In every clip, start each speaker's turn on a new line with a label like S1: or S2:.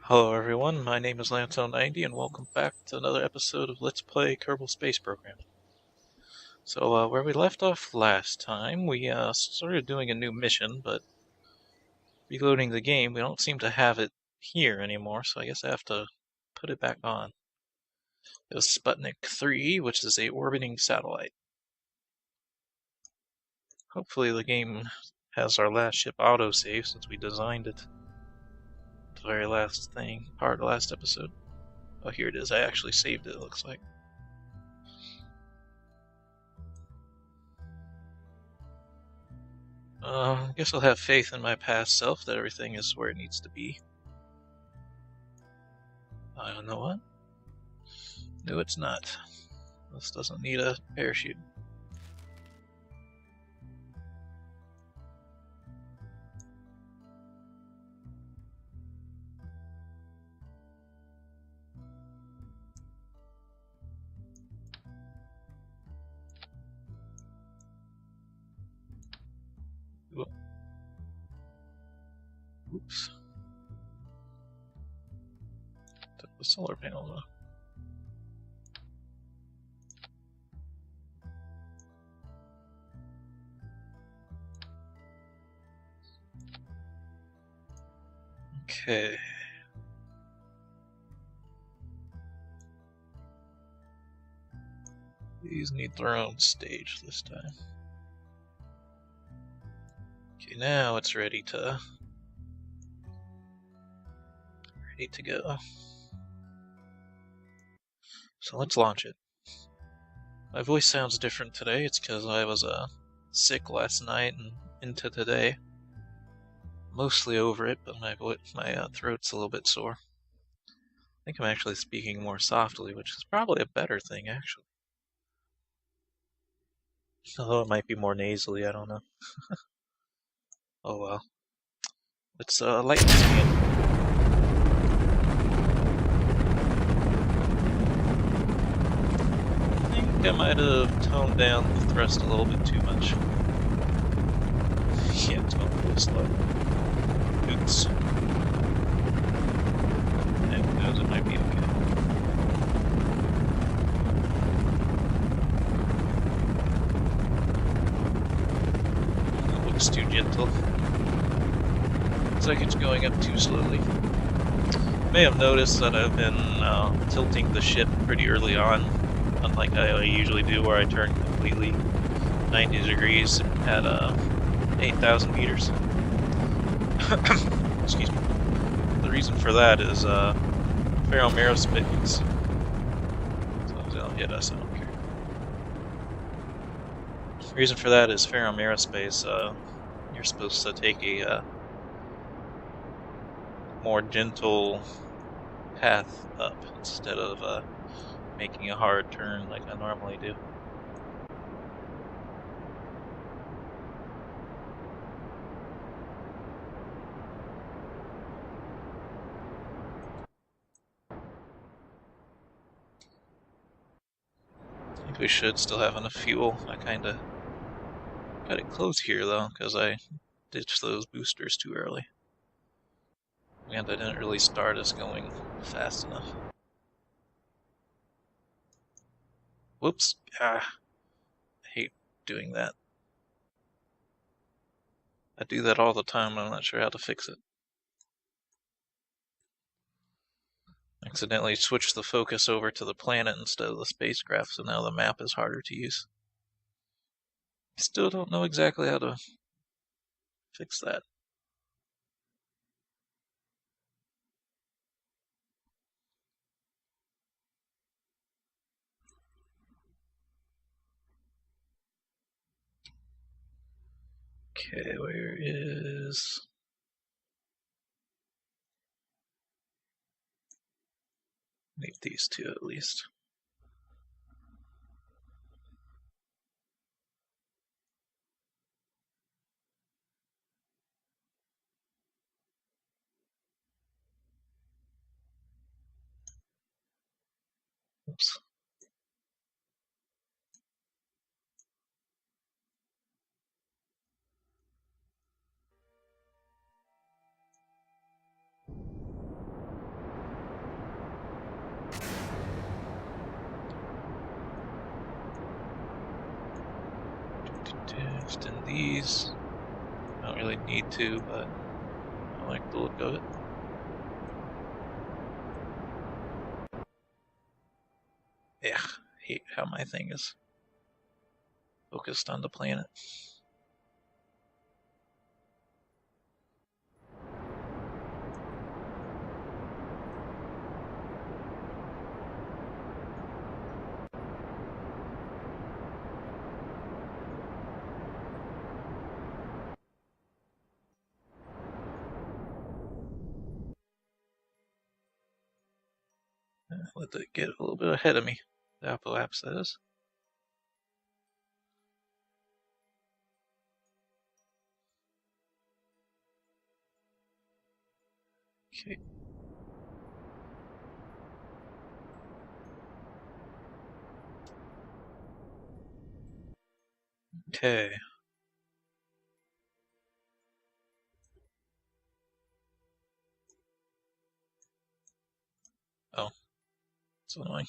S1: Hello everyone, my name is Lanto90 and welcome back to another episode of Let's Play Kerbal Space Program. So where we left off last time, we started doing a new mission, but reloading the game, we don't seem to have it here anymore, so I guess I have to put it back on. It was Sputnik 3, which is a orbiting satellite. Hopefully the game has our last ship autosave since we designed it. The very last last episode. Oh, here it is, I actually saved it, looks like. I guess I'll have faith in my past self that everything is where it needs to be. I don't know what? No, it's not. This doesn't need a parachute. Oops. Took the solar panel though. Okay. These need their own stage this time. Okay, now it's ready to go. So let's launch it. My voice sounds different today. It's because I was sick last night and into today. Mostly over it, but my throat's a little bit sore. I think I'm actually speaking more softly, which is probably a better thing, actually. Although it might be more nasally, I don't know. Oh well. Let's light the scan. I think I might have toned down the thrust a little bit too much. Yeah, it's going really slow. Oops. And who knows, it might be okay. That looks too gentle. Looks like it's going up too slowly. You may have noticed that I've been tilting the ship pretty early on, unlike I usually do, where I turn completely 90 degrees at 8,000 meters. Excuse me. The reason for that is Ferram Areospace. As long as they don't hit us, I don't care. The reason for that is Ferram Areospace. You're supposed to take a more gentle path up instead of making a hard turn like I normally do. I think we should still have enough fuel. I kinda got it close here though, because I ditched those boosters too early. And I didn't really start us going fast enough. Whoops. I hate doing that. I do that all the time, I'm not sure how to fix it. Accidentally switched the focus over to the planet instead of the spacecraft, so now the map is harder to use. Still don't know exactly how to fix that. Okay, where is... Leave these two at least. Oops. Extend these. I don't really need to, but I like the look of it. Yeah, hate how my thing is focused on the planet. Let it get a little bit ahead of me. The apoapse, that is. Okay. Okay. Oh, it's annoying.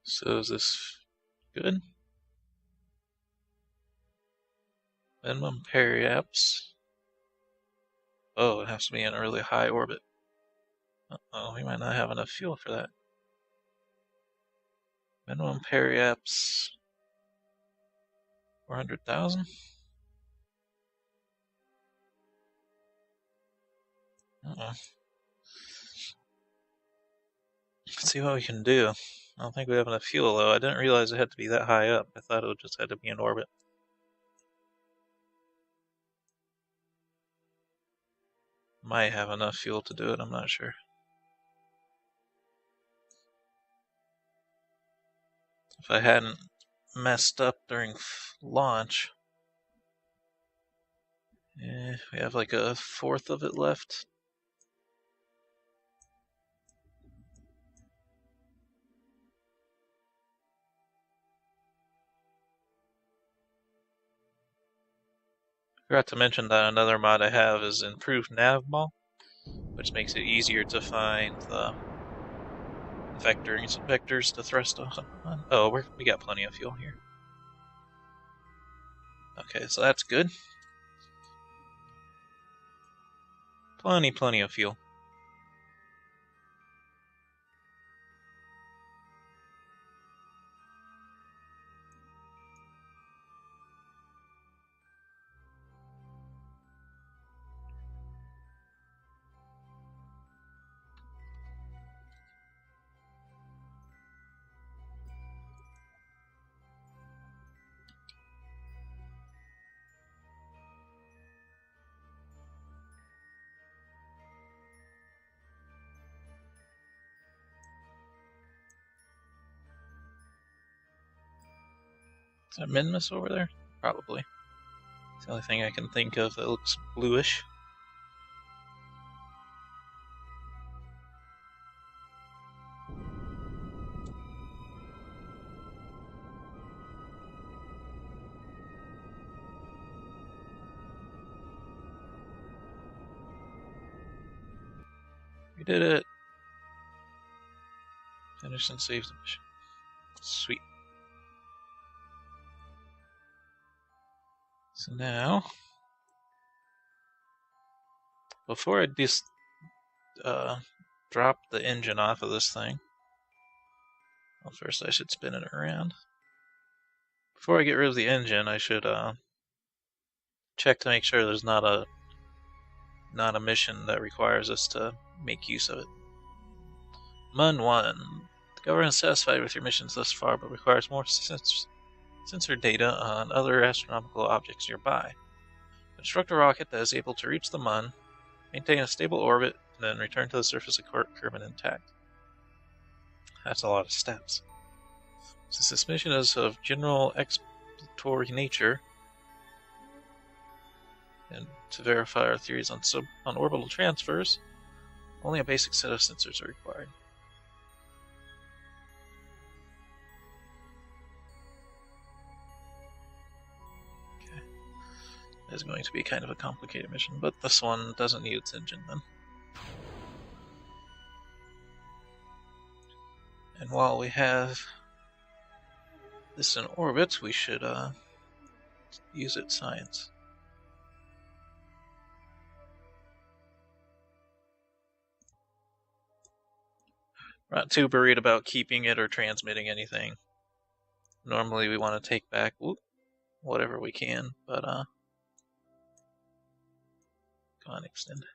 S1: So is this good? Minimum periapse. Oh, it has to be in a really high orbit. Uh-oh, we might not have enough fuel for that. Minimum periapse. 400,000? Uh-oh. Let's see what we can do. I don't think we have enough fuel, though. I didn't realize it had to be that high up. I thought it just had to be in orbit. Might have enough fuel to do it, I'm not sure. If I hadn't messed up during launch. We have like a fourth of it left. Forgot to mention that another mod I have is improved Navball, which makes it easier to find the vectors to thrust on. Oh, we got plenty of fuel here. Okay, so that's good. Plenty of fuel. Is that Minmus over there? Probably. It's the only thing I can think of that looks bluish. We did it! Finish and save the mission. Sweet. So now, before I just drop the engine off of this thing, well, first I should spin it around. Before I get rid of the engine, I should check to make sure there's not a mission that requires us to make use of it. Mun 1. The government is satisfied with your missions thus far, but requires more sensor data on other astronomical objects nearby. Construct a rocket that is able to reach the Mun, maintain a stable orbit, and then return to the surface of Kerbal intact. That's a lot of steps. Since this mission is of general exploratory nature, and to verify our theories on orbital transfers, only a basic set of sensors are required. is going to be kind of a complicated mission, but this one doesn't need its engine then. And while we have this in orbit, we should use its science. We're not too worried about keeping it or transmitting anything. Normally we want to take back whatever we can, but come on, extend.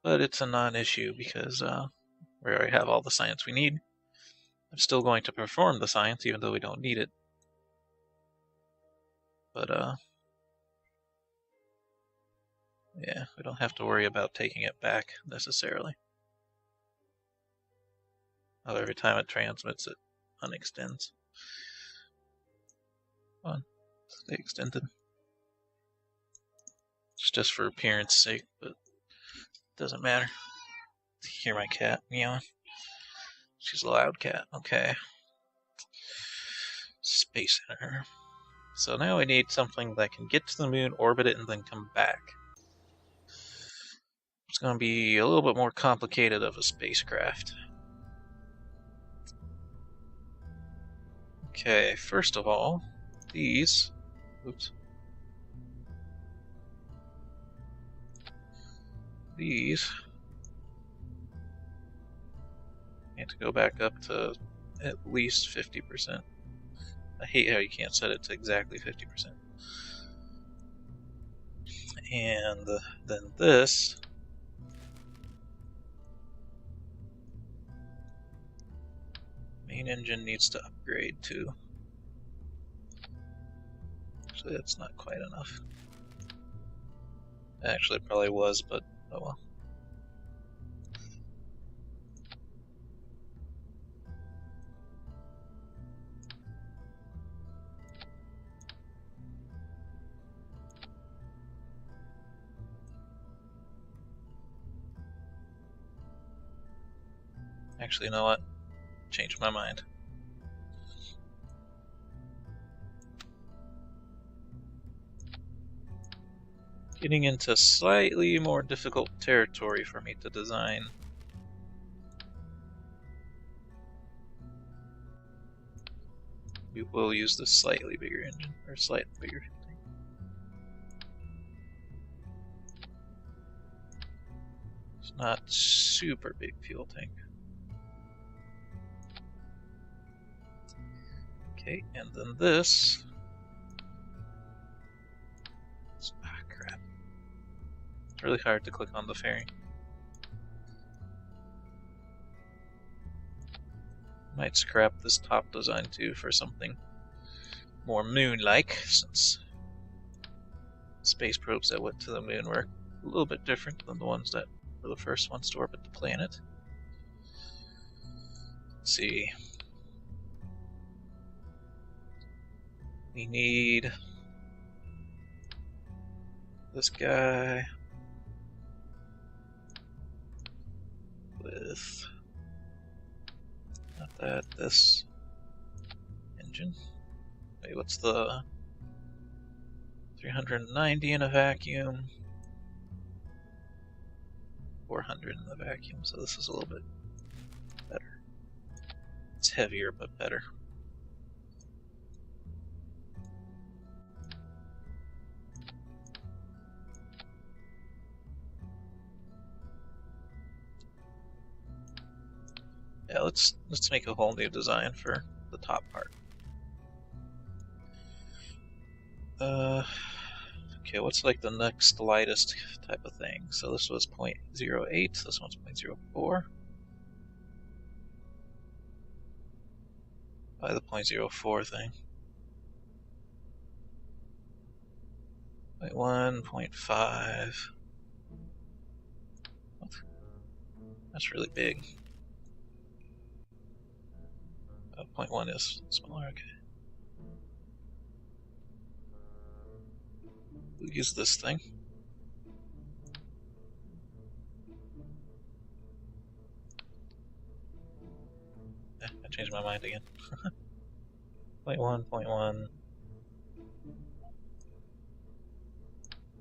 S1: But it's a non-issue because we already have all the science we need. I'm still going to perform the science even though we don't need it. But yeah, we don't have to worry about taking it back necessarily. Although every time it transmits, it unextends. Come on, stay extended. It's just for appearance sake, but it doesn't matter. Hear my cat meowing. She's a loud cat. Okay. Space Center. So now we need something that can get to the moon, orbit it, and then come back. It's going to be a little bit more complicated of a spacecraft. Okay, first of all, these... Oops. These... need to go back up to at least 50%. I hate how you can't set it to exactly 50%. And then this... main engine needs to upgrade too. Actually, that's not quite enough. Actually, it probably was, but oh well. Actually, you know what? Changed my mind. Getting into slightly more difficult territory for me to design. We will use the slightly bigger engine, or slightly bigger thing. It's not super big fuel tank. Okay, and then this. Ah, crap. It's really hard to click on the fairing. Might scrap this top design too for something more moon-like, since space probes that went to the moon were a little bit different than the ones that were the first ones to orbit the planet. Let's see. We need this guy with not that, this engine. Wait, what's the 390 in a vacuum? 400 in the vacuum, so this is a little bit better. It's heavier, but better. Yeah, let's make a whole new design for the top part. Okay, what's like the next lightest type of thing? So this was 0.08, this one's 0.04. By the 0.04 thing. 0.1, 0.5. What? That's really big. 0.1 is smaller, okay. We'll use this thing. I changed my mind again. 0.1.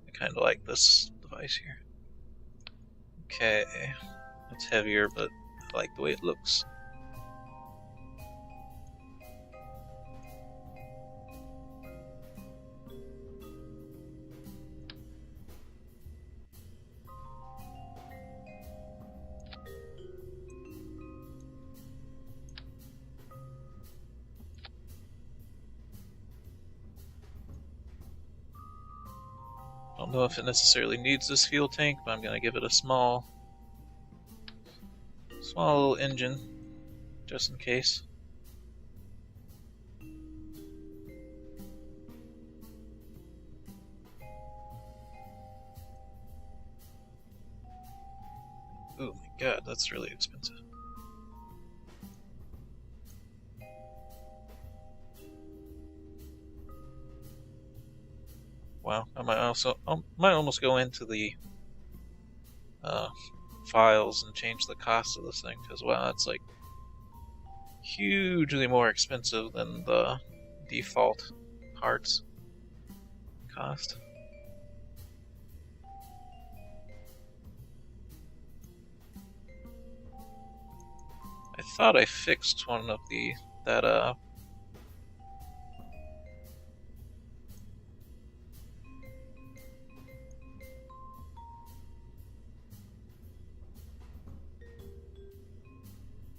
S1: I kind of like this device here. Okay, it's heavier, but I like the way it looks. I don't know if it necessarily needs this fuel tank, but I'm going to give it a small little engine, just in case. Oh my god, that's really expensive. Wow, I might almost go into the files and change the cost of this thing, because wow, it's like hugely more expensive than the default parts cost. I thought I fixed one of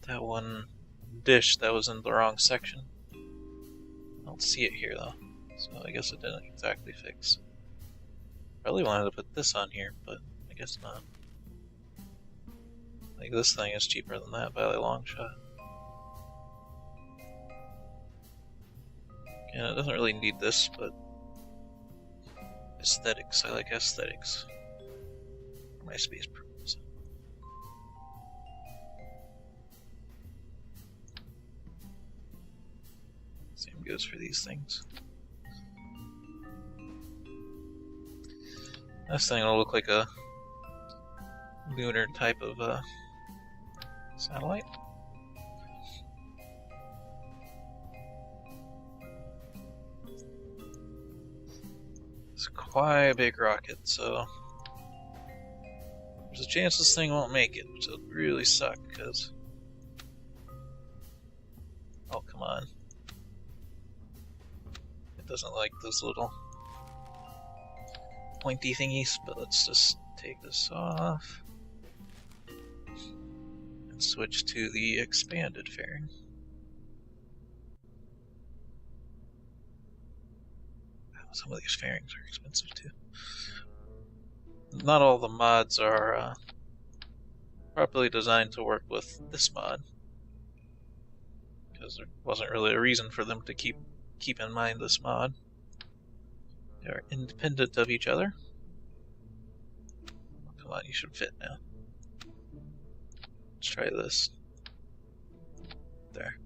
S1: that one dish that was in the wrong section. I don't see it here though, so I guess it didn't exactly fix. Probably wanted to put this on here, but I guess not. Like, this thing is cheaper than that by a long shot. And it doesn't really need this, but aesthetics. I like aesthetics for my space programs. Same goes for these things. This thing will look like a lunar type of satellite. It's quite a big rocket, so there's a chance this thing won't make it, which will really suck, because... Oh, come on. It doesn't like those little pointy thingies, but let's just take this off and switch to the expanded fairing. Some of these fairings are expensive too. Not all the mods are properly designed to work with this mod, because there wasn't really a reason for them to keep in mind this mod. They are independent of each other. Come on, you should fit now. Let's try this. There.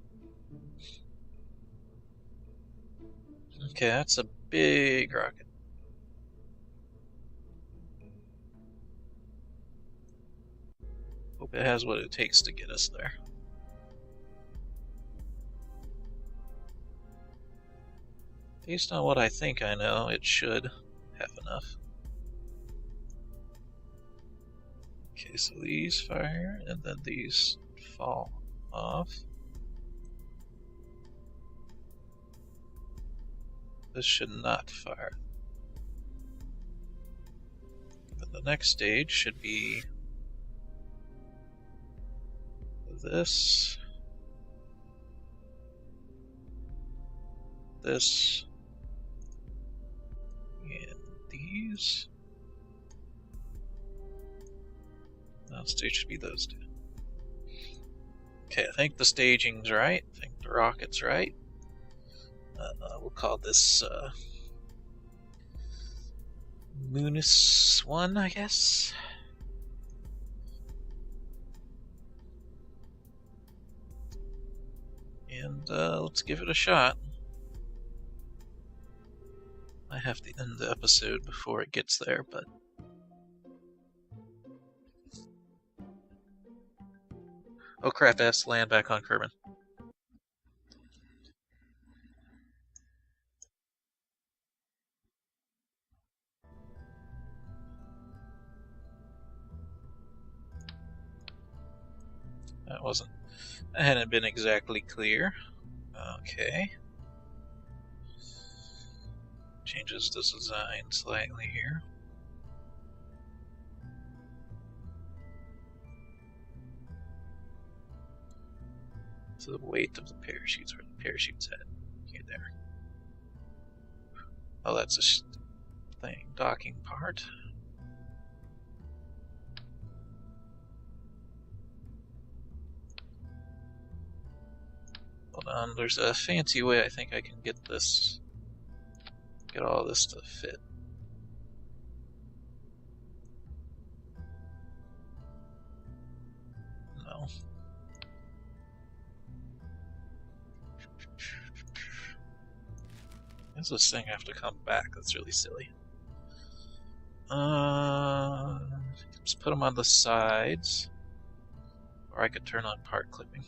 S1: Okay, that's a big rocket. Hope it has what it takes to get us there. Based on what I think I know, it should have enough. Okay, so these fire, and then these fall off. This should not fire. But the next stage should be this, this, and these. Now stage should be those two. Okay, I think the staging's right. I think the rocket's right. We'll call this Moonis 1, I guess. And let's give it a shot. I have to end the episode before it gets there, but... Oh crap, it has to land back on Kerbin. That hadn't been exactly clear. Okay. Changes the design slightly here. So the weight of the parachutes, where the parachute's at. Here, there. Oh, that's a thing. Docking part. Hold on, there's a fancy way I think I can get all this to fit. No. Does this thing have to come back? That's really silly. Just put them on the sides, or I could turn on part clipping.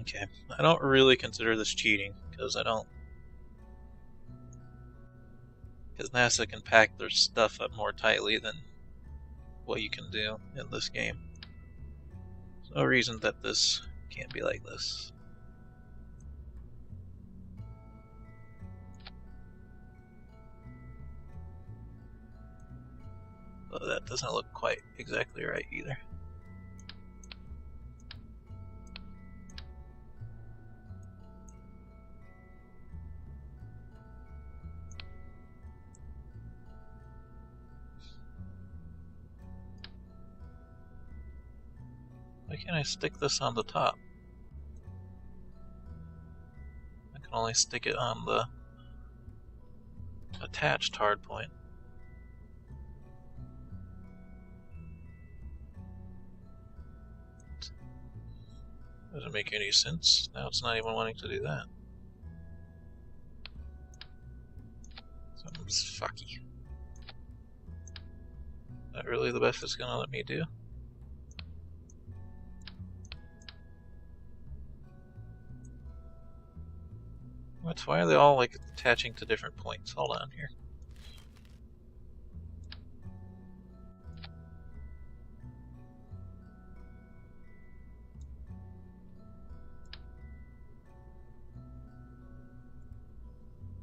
S1: Okay, I don't really consider this cheating, because NASA can pack their stuff up more tightly than what you can do in this game. There's no reason that this can't be like this. Though that doesn't look quite exactly right either. Why can't I stick this on the top? I can only stick it on the attached hard point. Doesn't make any sense. Now it's not even wanting to do that. Something's fucky. Is that really the best it's gonna let me do? Why are they all like attaching to different points? Hold on here.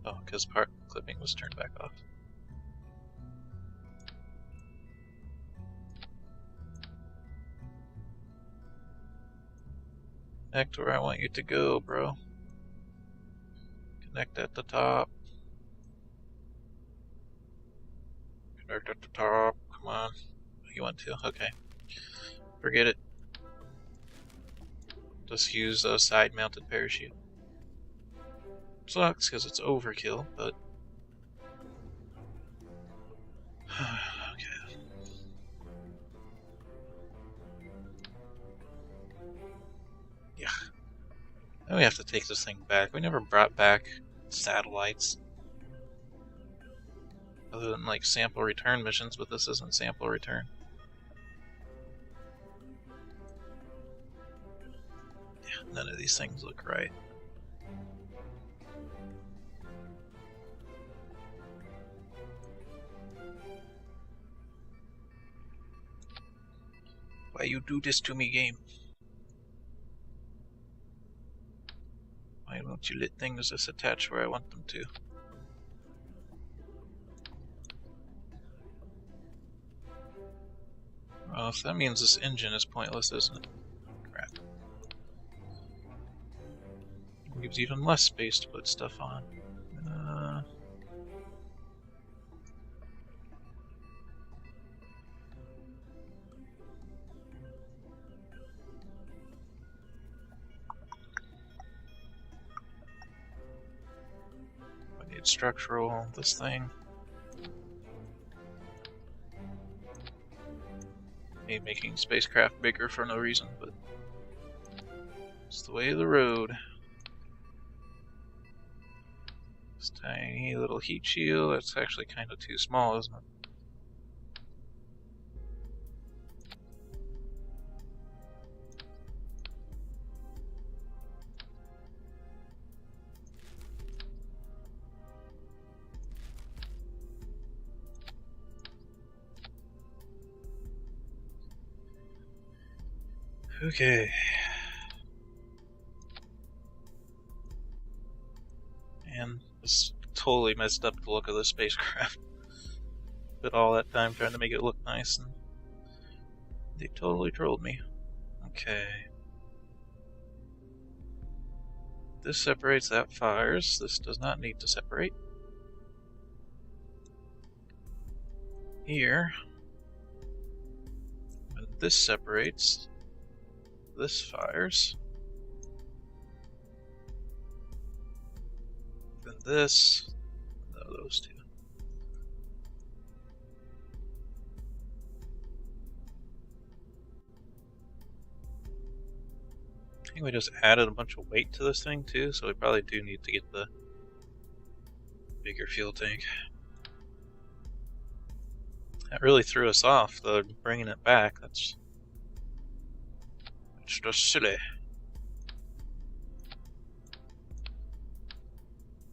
S1: Oh, because part clipping was turned back off. Connect where I want you to go, bro. Connect at the top. Connect at the top. Come on. You want to? Okay. Forget it. Just use a side-mounted parachute. Sucks because it's overkill, but okay. Yeah. Now we have to take this thing back. We never brought back satellites. Other than like sample return missions, but this isn't sample return. Yeah, none of these things look right. Why you do this to me, game? Why won't you let things just attach where I want them to? Well, so that means this engine is pointless, isn't it? Crap. It gives even less space to put stuff on. I need structural, this thing. Me making spacecraft bigger for no reason, but it's the way of the road. This tiny little heat shield, that's actually kind of too small, isn't it? Okay. And it's totally messed up the look of this spacecraft. Spent all that time trying to make it look nice, and they totally trolled me. Okay. This separates, that fires. This does not need to separate. Here, when this separates, this fires. Then this, no, those two. I think we just added a bunch of weight to this thing too, so we probably do need to get the bigger fuel tank. That really threw us off, though, bringing it back. That's just silly.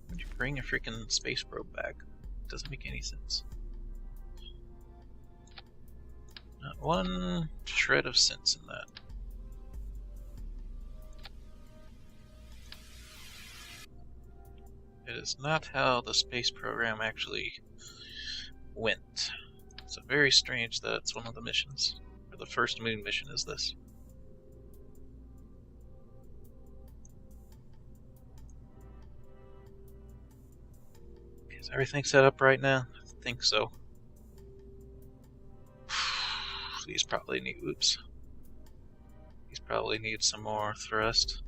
S1: Why'd you bring a freaking space probe back? It doesn't make any sense. Not one shred of sense in that. It is not how the space program actually went. It's very strange that it's one of the missions. Or the first moon mission is this. Is everything set up right now? I think so. These probably need, oops. These probably need some more thrust.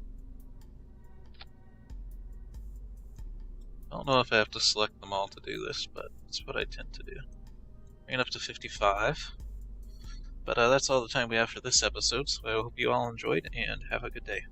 S1: I don't know if I have to select them all to do this, but that's what I tend to do. Bring it up to 55. But that's all the time we have for this episode, so I hope you all enjoyed, and have a good day.